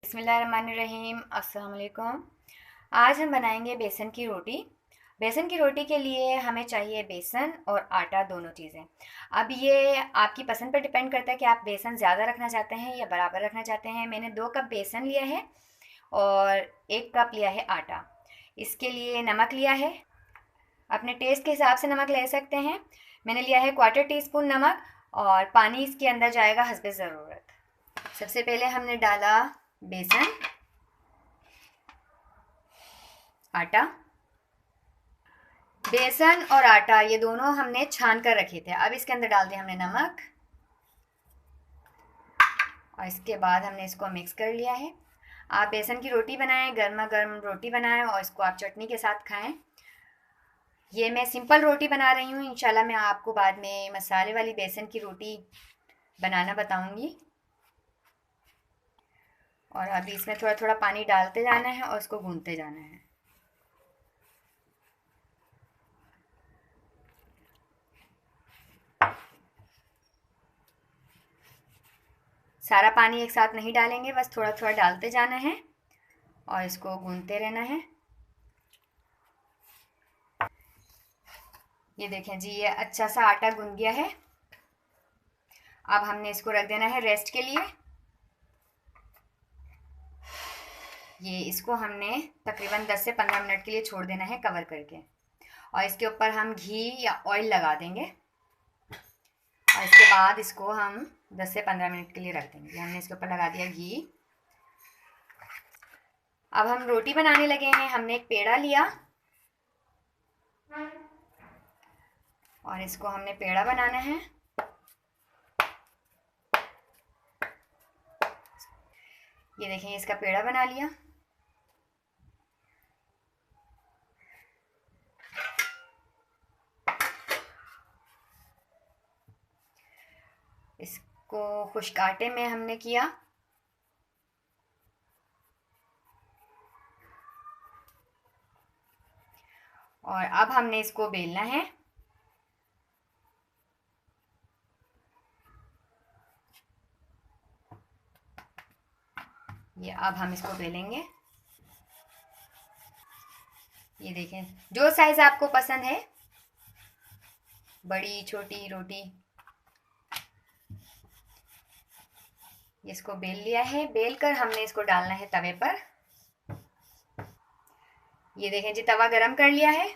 बिस्मिल्लाहिर्रहमानिर्रहीम। अस्सलाम वालेकुम। आज हम बनाएंगे बेसन की रोटी। बेसन की रोटी के लिए हमें चाहिए बेसन और आटा, दोनों चीज़ें। अब ये आपकी पसंद पर डिपेंड करता है कि आप बेसन ज़्यादा रखना चाहते हैं या बराबर रखना चाहते हैं। मैंने 2 कप बेसन लिया है और 1 कप लिया है आटा। इसके लिए नमक लिया है, अपने टेस्ट के हिसाब से नमक ले सकते हैं। मैंने लिया है 1/4 टीस्पून नमक और पानी इसके अंदर जाएगा हस्बे ज़रूरत। सबसे पहले हमने डाला बेसन, आटा। बेसन और आटा ये दोनों हमने छान कर रखे थे। अब इसके अंदर डाल दिया हमने नमक और इसके बाद हमने इसको मिक्स कर लिया है। आप बेसन की रोटी बनाएं, गर्मा गर्म रोटी बनाएं और इसको आप चटनी के साथ खाएं। ये मैं सिंपल रोटी बना रही हूँ। इंशाल्लाह मैं आपको बाद में मसाले वाली बेसन की रोटी बनाना बताऊंगी। और अभी इसमें थोड़ा थोड़ा पानी डालते जाना है और इसको गूंथते जाना है। सारा पानी एक साथ नहीं डालेंगे, बस थोड़ा थोड़ा डालते जाना है और इसको गूंथते रहना है। ये देखें जी, ये अच्छा सा आटा गूंथ गया है। अब हमने इसको रख देना है रेस्ट के लिए। ये इसको हमने तकरीबन 10 से 15 मिनट के लिए छोड़ देना है कवर करके। और इसके ऊपर हम घी या ऑयल लगा देंगे और इसके बाद इसको हम 10 से 15 मिनट के लिए रख देंगे। हमने इसके ऊपर लगा दिया घी। अब हम रोटी बनाने लगे हैं। हमने एक पेड़ा लिया और इसको हमने पेड़ा बनाना है। ये देखें, इसका पेड़ा बना लिया। इसको खुश्क आटे में हमने किया। और अब हमने इसको बेलना है। ये अब हम इसको बेलेंगे। ये देखें, जो साइज आपको पसंद है, बड़ी छोटी रोटी, इसको बेल लिया है। बेल कर हमने इसको डालना है तवे पर। ये देखें जी, तवा गरम कर लिया है।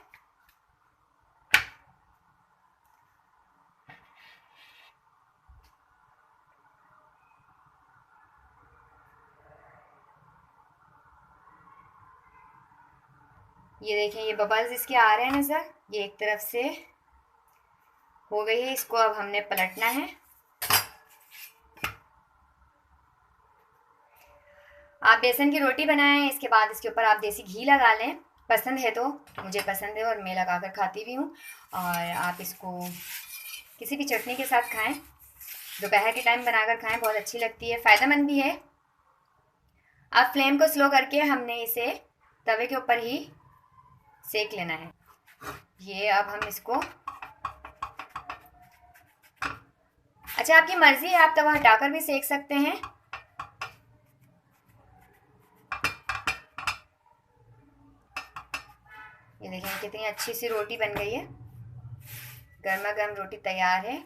ये देखें, ये बबल्स इसके आ रहे हैं नज़र। ये एक तरफ से हो गई है, इसको अब हमने पलटना है। आप बेसन की रोटी बनाएं, इसके बाद इसके ऊपर आप देसी घी लगा लें, पसंद है तो। मुझे पसंद है और मैं लगा कर खाती भी हूँ। और आप इसको किसी भी चटनी के साथ खाएं। दोपहर के टाइम बनाकर खाएं, बहुत अच्छी लगती है, फ़ायदेमंद भी है। अब फ्लेम को स्लो करके हमने इसे तवे के ऊपर ही सेक लेना है। ये अब हम इसको, अच्छा आपकी मर्जी है, आप तवा हटाकर भी सेक सकते हैं। ये देखें कितनी अच्छी सी रोटी बन गई है। गर्मा गर्म रोटी तैयार है।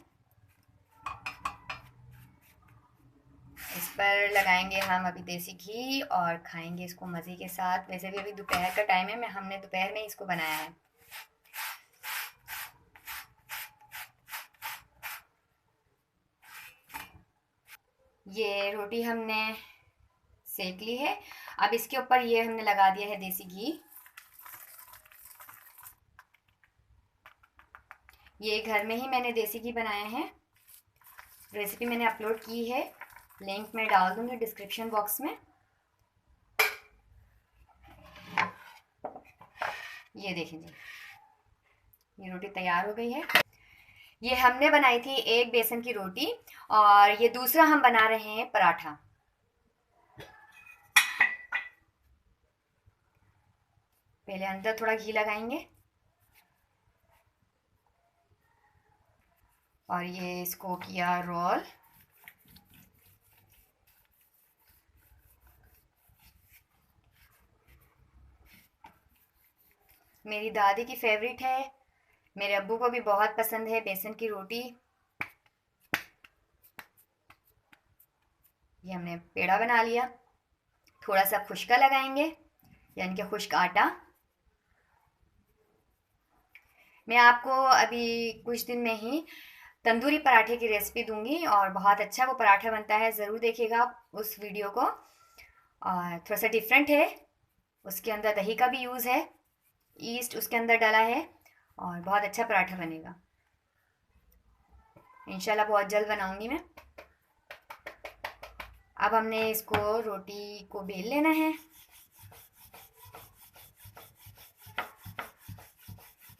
इस पर लगाएंगे हम अभी देसी घी और खाएंगे इसको मज़े के साथ। वैसे भी अभी दोपहर का टाइम है, हमने दोपहर में इसको बनाया है। ये रोटी हमने सेक ली है। अब इसके ऊपर ये हमने लगा दिया है देसी घी। ये घर में ही मैंने देसी घी बनाया है। रेसिपी मैंने अपलोड की है, लिंक मैं डाल दूंगी डिस्क्रिप्शन बॉक्स में। ये देखें जी, ये रोटी तैयार हो गई है। ये हमने बनाई थी एक बेसन की रोटी और ये दूसरा हम बना रहे हैं पराठा। पहले अंदर थोड़ा घी लगाएंगे और ये इसको किया रोल। मेरी दादी की फेवरेट है, मेरे अब्बू को भी बहुत पसंद है बेसन की रोटी। ये हमने पेड़ा बना लिया। थोड़ा सा खुश्का लगाएंगे, यानी कि खुश्क आटा। मैं आपको अभी कुछ दिन में ही तंदूरी पराठे की रेसिपी दूंगी और बहुत अच्छा वो पराठा बनता है, ज़रूर देखिएगा आप उस वीडियो को। और थोड़ा सा डिफरेंट है, उसके अंदर दही का भी यूज़ है, ईस्ट उसके अंदर डाला है और बहुत अच्छा पराठा बनेगा। इंशाल्लाह बहुत जल्द बनाऊंगी मैं। अब हमने इसको रोटी को बेल लेना है।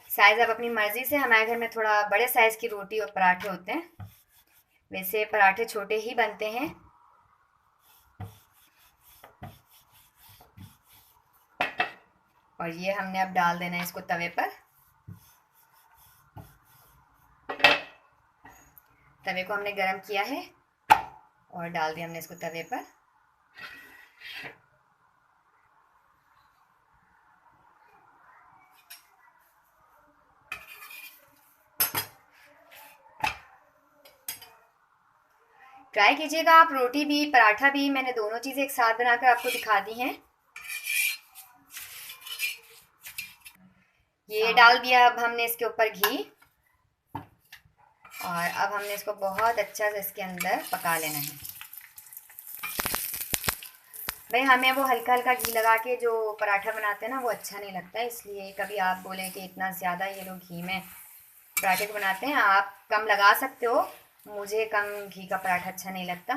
साइज़ आप अपनी मर्ज़ी से, हमारे घर में थोड़ा बड़े साइज़ की रोटी और पराठे होते हैं, वैसे पराठे छोटे ही बनते हैं। और ये हमने अब डाल देना है इसको तवे पर। तवे को हमने गरम किया है और डाल दिया हमने इसको तवे पर। ट्राई कीजिएगा आप, रोटी भी पराठा भी, मैंने दोनों चीज़ें एक साथ बनाकर आपको दिखा दी हैं। ये डाल दिया अब हमने इसके ऊपर घी, और अब हमने इसको बहुत अच्छा से इसके अंदर पका लेना है। भाई हमें वो हल्का हल्का घी लगा के जो पराठा बनाते हैं ना, वो अच्छा नहीं लगता, इसलिए कभी आप बोलें कि इतना ज़्यादा ये लोग घी में पराठे को बनाते हैं, आप कम लगा सकते हो। मुझे कम घी का पराठा अच्छा नहीं लगता,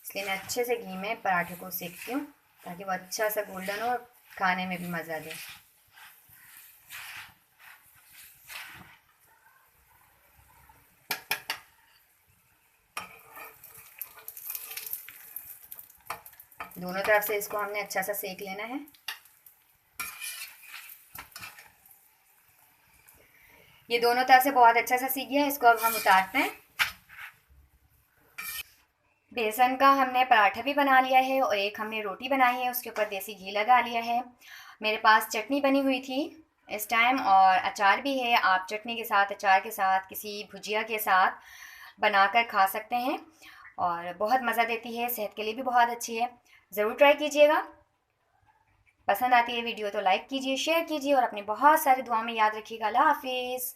इसलिए मैं अच्छे से घी में पराठे को सेकती हूँ ताकि वो अच्छा सा गोल्डन हो और खाने में भी मज़ा दे। दोनों तरफ से इसको हमने अच्छा सा सेक लेना है। ये दोनों तरफ से बहुत अच्छा सा सीख गया है, इसको अब हम उतारते हैं। बेसन का हमने पराठा भी बना लिया है और एक हमने रोटी बनाई है, उसके ऊपर देसी घी लगा लिया है। मेरे पास चटनी बनी हुई थी इस टाइम, और अचार भी है। आप चटनी के साथ, अचार के साथ, किसी भुजिया के साथ बनाकर खा सकते हैं और बहुत मज़ा देती है, सेहत के लिए भी बहुत अच्छी है। ज़रूर ट्राई कीजिएगा। पसंद आती है वीडियो तो लाइक कीजिए, शेयर कीजिए और अपनी बहुत सारी दुआ में याद रखिएगा। अल्लाह हाफिज़।